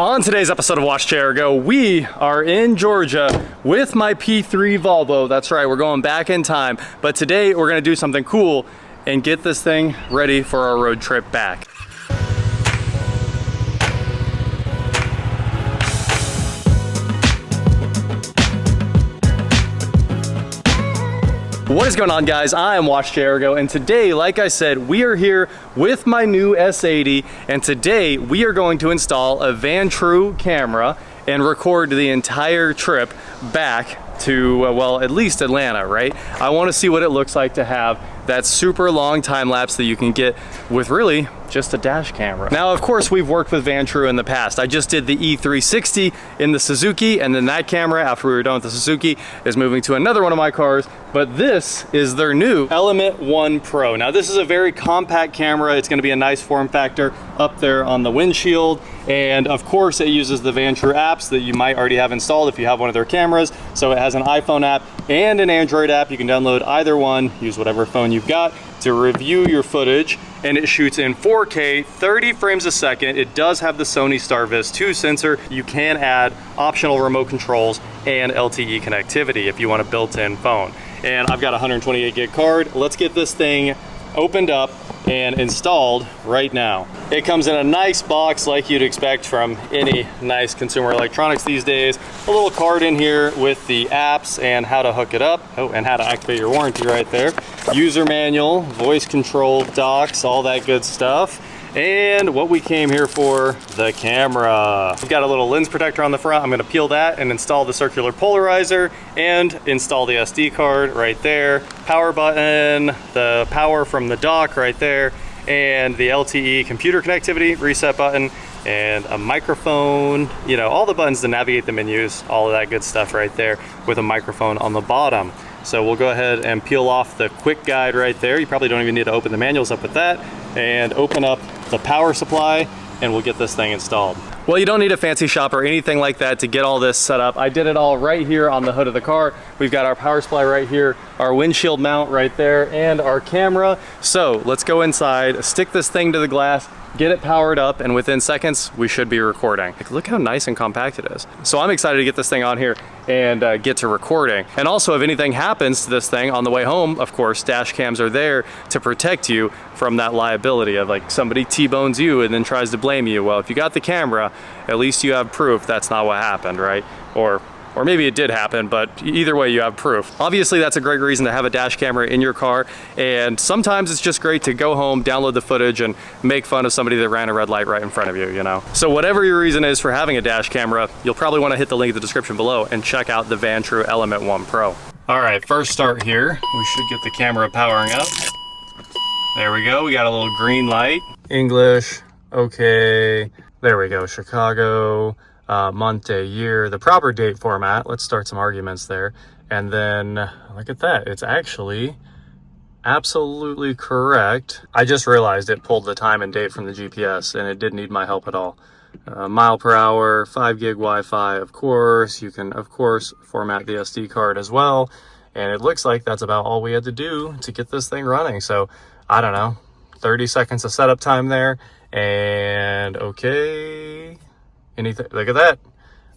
On today's episode of WatchJRGo, we are in Georgia with my P3 Volvo. That's right, we're going back in time. But today we're gonna do something cool and get this thing ready for our road trip back. What is going on, guys? I am WatchJRGo, and today, like I said, we are here with my new S80, and today we are going to install a Vantrue camera and record the entire trip back to, well, at least Atlanta, right? I want to see what it looks like to have that super long time lapse that you can get with really just a dash camera. Now, of course, we've worked with Vantrue in the past. I just did the E360 in the Suzuki, and then that camera, after we were done with the Suzuki, is moving to another one of my cars, but this is their new Element 1 Pro. Now, this is a very compact camera. It's gonna be a nice form factor up there on the windshield, and of course, it uses the Vantrue apps that you might already have installed if you have one of their cameras. So it has an iPhone app and an Android app. You can download either one, use whatever phone you've got to review your footage, and it shoots in 4K, 30 frames a second. It does have the Sony Starvis 2 sensor. You can add optional remote controls and LTE connectivity if you want a built-in phone. And I've got a 128 gig card. Let's get this thing opened up and installed right now. It comes in a nice box like you'd expect from any nice consumer electronics these days. A little card in here with the apps and how to hook it up. Oh, and how to activate your warranty right there. User manual, voice control docs, all that good stuff. And what we came here for, the camera. We've got a little lens protector on the front. I'm gonna peel that and install the circular polarizer and install the SD card right there. Power button, the power from the dock right there, and the LTE computer connectivity reset button, and a microphone, you know, all the buttons to navigate the menus, all of that good stuff right there with a microphone on the bottom. So we'll go ahead and peel off the quick guide right there. You probably don't even need to open the manuals up with that, and open up the power supply, and we'll get this thing installed. Well, you don't need a fancy shop or anything like that to get all this set up. I did it all right here on the hood of the car. We've got our power supply right here, our windshield mount right there, and our camera. So let's go inside, stick this thing to the glass, get it powered up, and within seconds, we should be recording. Like, look how nice and compact it is. So I'm excited to get this thing on here and get to recording. And also, if anything happens to this thing on the way home, of course, dash cams are there to protect you from that liability of like somebody T-bones you and then tries to blame you. Well, if you got the camera, at least you have proof that's not what happened, right? Or maybe it did happen, but either way you have proof. Obviously, that's a great reason to have a dash camera in your car, and sometimes it's just great to go home, download the footage, and make fun of somebody that ran a red light right in front of you, you know? So whatever your reason is for having a dash camera, you'll probably want to hit the link in the description below and check out the Vantrue Element 1 Pro. All right, first start here. We should get the camera powering up. There we go, we got a little green light. English, okay. There we go, Chicago. Month, day, year, the proper date format. Let's start some arguments there. And then look at that. It's actually absolutely correct. I just realized it pulled the time and date from the GPS and it didn't need my help at all. Mile per hour, 5 gig Wi-Fi, of course. You can, of course, format the SD card as well. And it looks like that's about all we had to do to get this thing running. So I don't know, 30 seconds of setup time there. And okay. Anything, look at that.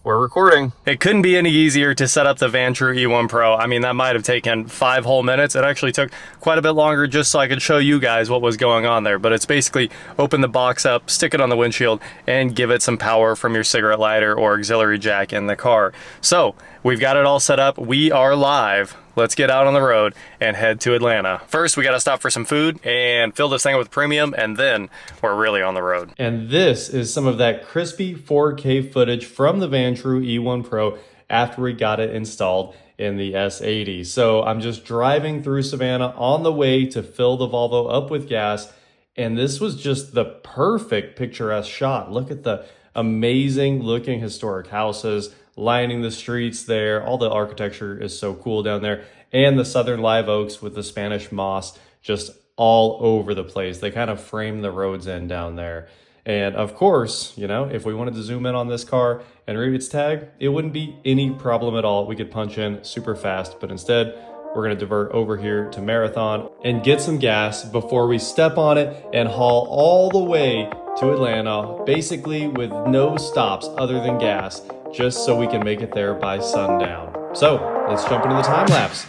We're recording. It couldn't be any easier to set up the Vantrue E1 Pro. I mean, that might have taken 5 whole minutes. It actually took quite a bit longer just so I could show you guys what was going on there. But it's basically open the box up, stick it on the windshield, and give it some power from your cigarette lighter or auxiliary jack in the car. So we've got it all set up. We are live. Let's get out on the road and head to Atlanta. First, we gotta stop for some food and fill this thing with premium, and then we're really on the road. And this is some of that crispy 4K footage from the Vantrue E1 Pro after we got it installed in the S80. So I'm just driving through Savannah on the way to fill the Volvo up with gas, and this was just the perfect picturesque shot. Look at the amazing looking historic houses lining the streets there. All the architecture is so cool down there. And the southern live oaks with the Spanish moss just all over the place. They kind of frame the roads in down there. And of course, you know, if we wanted to zoom in on this car and read its tag, it wouldn't be any problem at all. We could punch in super fast, but instead we're gonna divert over here to Marathon and get some gas before we step on it and haul all the way to Atlanta, basically with no stops other than gas, just so we can make it there by sundown. So let's jump into the time lapse.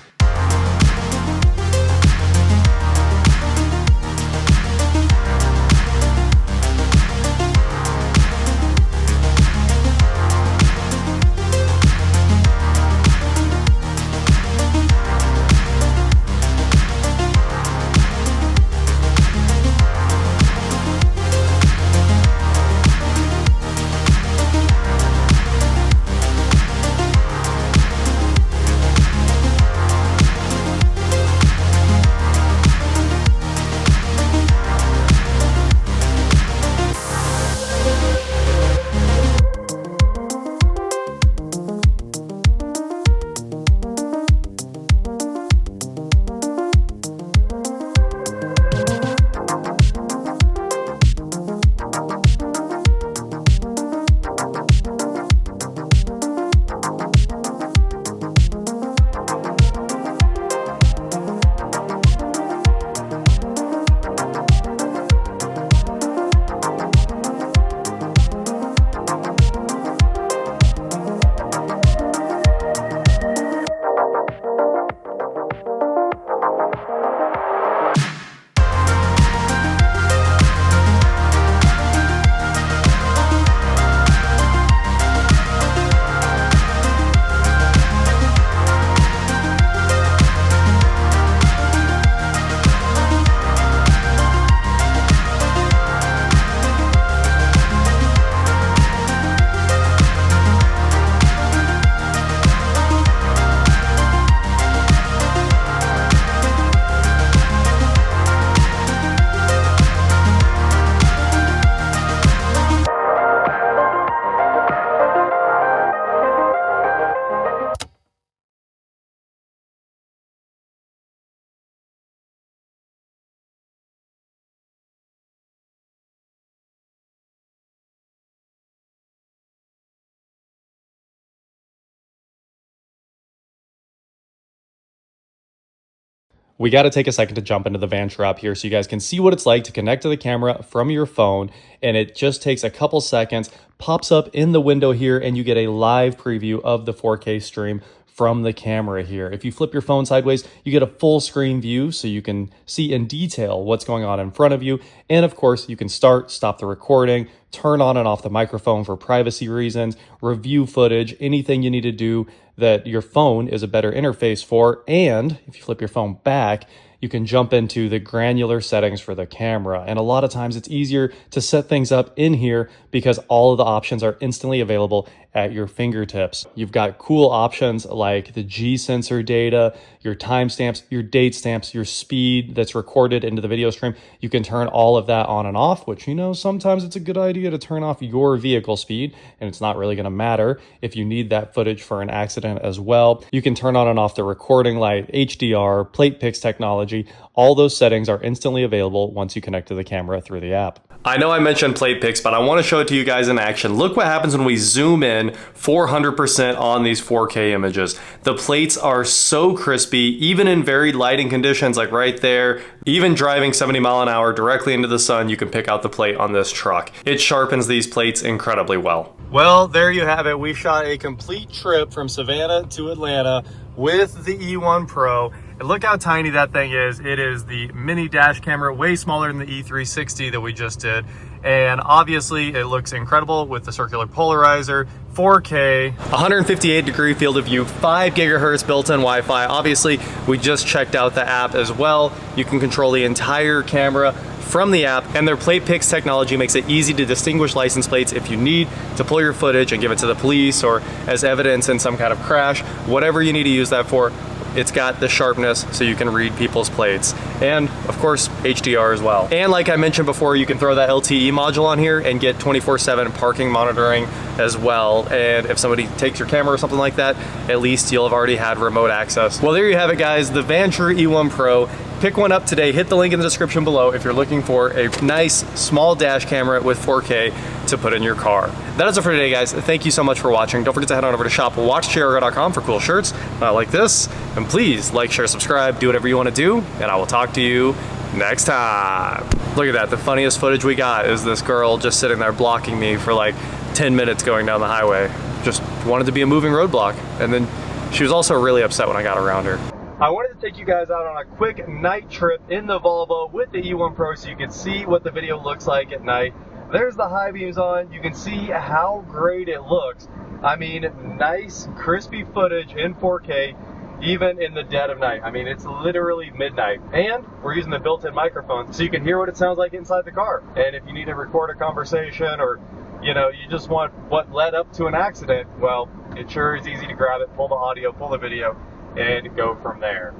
We got to take a second to jump into the Vantrue app here so you guys can see what it's like to connect to the camera from your phone. And it just takes a couple seconds, pops up in the window here, and you get a live preview of the 4K stream from the camera here. If you flip your phone sideways, you get a full screen view so you can see in detail what's going on in front of you. And of course, you can stop the recording, turn on and off the microphone for privacy reasons, review footage, anything you need to do that your phone is a better interface for. And if you flip your phone back, you can jump into the granular settings for the camera. And a lot of times it's easier to set things up in here because all of the options are instantly available at your fingertips. You've got cool options like the G sensor data, your timestamps, your date stamps, your speed that's recorded into the video stream. You can turn all of that on and off, which, you know, sometimes it's a good idea to turn off your vehicle speed, and it's not really going to matter if you need that footage for an accident as well. You can turn on and off the recording light, HDR, plate pix technology. All those settings are instantly available once you connect to the camera through the app. I know I mentioned plate pix, but I want to show it to you guys in action. Look what happens when we zoom in 400% on these 4K images. The plates are so crispy, even in very lighting conditions like right there. Even driving 70 mile an hour directly into the sun, you can pick out the plate on this truck. It sharpens these plates incredibly well. Well, there you have it. We shot a complete trip from Savannah to Atlanta with the E1 Pro. And look how tiny that thing is. It is the mini dash camera, way smaller than the E360 that we just did. And obviously it looks incredible with the circular polarizer, 4K, 158 degree field of view, 5 gigahertz built-in Wi-Fi. Obviously, we just checked out the app as well. You can control the entire camera from the app, and their plate pix technology makes it easy to distinguish license plates if you need to pull your footage and give it to the police or as evidence in some kind of crash, whatever you need to use that for. It's got the sharpness so you can read people's plates, and of course HDR as well. And like I mentioned before, you can throw that LTE module on here and get 24/7 parking monitoring as well. And if somebody takes your camera or something like that, at least you'll have already had remote access. Well, there you have it, guys, the Vantrue E1 Pro. Pick one up today. Hit the link in the description below if you're looking for a nice small dash camera with 4K to put in your car. That is it for today, guys. Thank you so much for watching. Don't forget to head on over to shop.WatchJRGo.com for cool shirts like this. And please like, share, subscribe, do whatever you want to do, and I will talk to you next time. Look at that, the funniest footage we got is this girl just sitting there blocking me for like 10 minutes going down the highway. Just wanted to be a moving roadblock. And then she was also really upset when I got around her. I wanted to take you guys out on a quick night trip in the Volvo with the E1 Pro so you can see what the video looks like at night. There's the high beams on. You can see how great it looks. I mean, nice, crispy footage in 4K, even in the dead of night. I mean, it's literally midnight. And we're using the built-in microphone so you can hear what it sounds like inside the car. And if you need to record a conversation or, you know, you just want what led up to an accident, well, it sure is easy to grab it, pull the audio, pull the video, and go from there.